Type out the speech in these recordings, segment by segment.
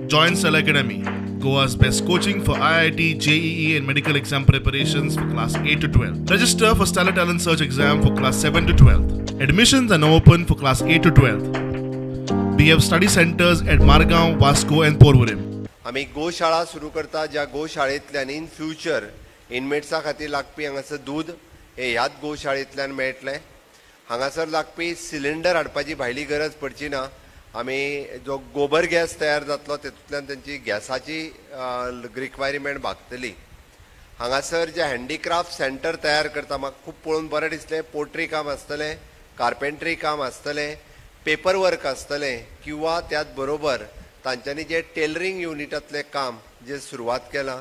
Join Cell Academy, Goa's best coaching for IIT, JEE and medical exam preparations for class 8 to 12. Register for Stellar Talent Search exam for class 7 to 12. Admissions are now open for class 8 to 12. We have study centers at Margao, Vasco and Porvorim. आम्ही गोशाळा सुरू करता ज्या गोशाळेंतल्यान in future इनमेट्सा खातीर लागपी हांगासर दूध हे ह्याच गोशाळेंतल्यान मेळटलें. हांगासर लागपी सिलिंडर हाडपाची भायली गरज पडची ना. आमी जो गोबर गॅस तयार जातलो तेतूंतल्यान तेंची गॅसाची रिक्वायरमेंट भागतली. हांगासर जे हँडीक्राफ्ट सेंटर तयार करता म्हाका खूब पळोवन बरें दिसलें. पोट्री काम आसतलें, कार्पेंट्री काम आसतलें, पेपर वर्क आसतलें किंवा त्याच बरोबर तांच्यांनी जे टेलरिंग युनिटांतलें काम जे सुरवात केलां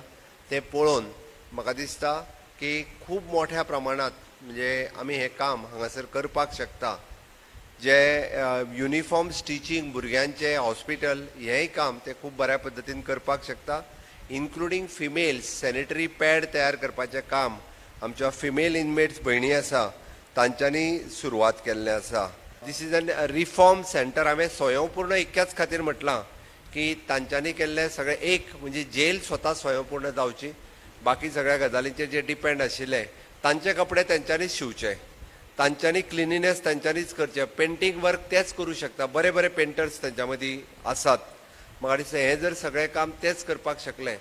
तें पळोवन म्हाका दिसता की खूब मोठ्या प्रमाणात म्हणजे आमी हें काम हांगासर करपाक शकता. जे युनिफॉर्म स्टिचींग भुरग्यांचे हॉस्पिटल हेंय काम ते खूब बऱ्या पद्दतीन करपाक शकता. इन्क्लुडींग फिमेल्स सॅनिटरी पॅड तयार करपाचें काम आमच्या फिमेल इनमेट्स भयणी आसा तांच्यांनी सुरवात केल्लें आसा. This is an reform centre. हांवें स्वयंपूर्ण इतक्याच खातीर म्हटलां की तांच्यांनी केल्लें सगळें एक म्हणजे जेल स्वता स्वयंपूर्ण जावची. बाकी सगळ्या गजालींचेर जे डिपेंड आशिल्ले तांचे कपडे तेंच्यांनीच शिवचे, तांच्यांनी क्लिनिनेस तांच्यांनीच करचें. पेंटींग वर्क तेच करूं शकता. बरे बरे पेंटर्स तेंच्या मदीं आसात. म्हाका दिसता हें जर सगळें काम तेच करपाक शकले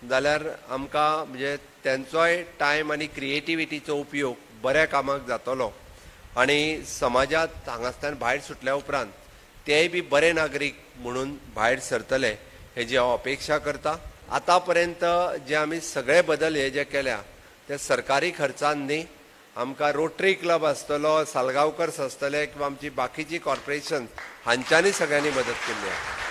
जाल्यार आमकां म्हणजे तेंचोय टायम आनी क्रिएटिविटीचो उपयोग बऱ्या कामाक जातलो आनी समाजांत हांगासल्यान भायर सुटल्या उपरांत तेय बी बरे नागरीक म्हणून भायर सरतले हेजी हांव अपेक्षा करता. आतां पर्यंत जे आमी सगळे बदल हे जे केल्या ते सरकारी खर्चान न्ही. आमकां रोटरी क्लब आसतलो, सालगांवकर्स आसतले किंवा आमची बाकीची कॉर्पोरेशन हांच्यांनी सगळ्यांनी मदत केल्ली आहे.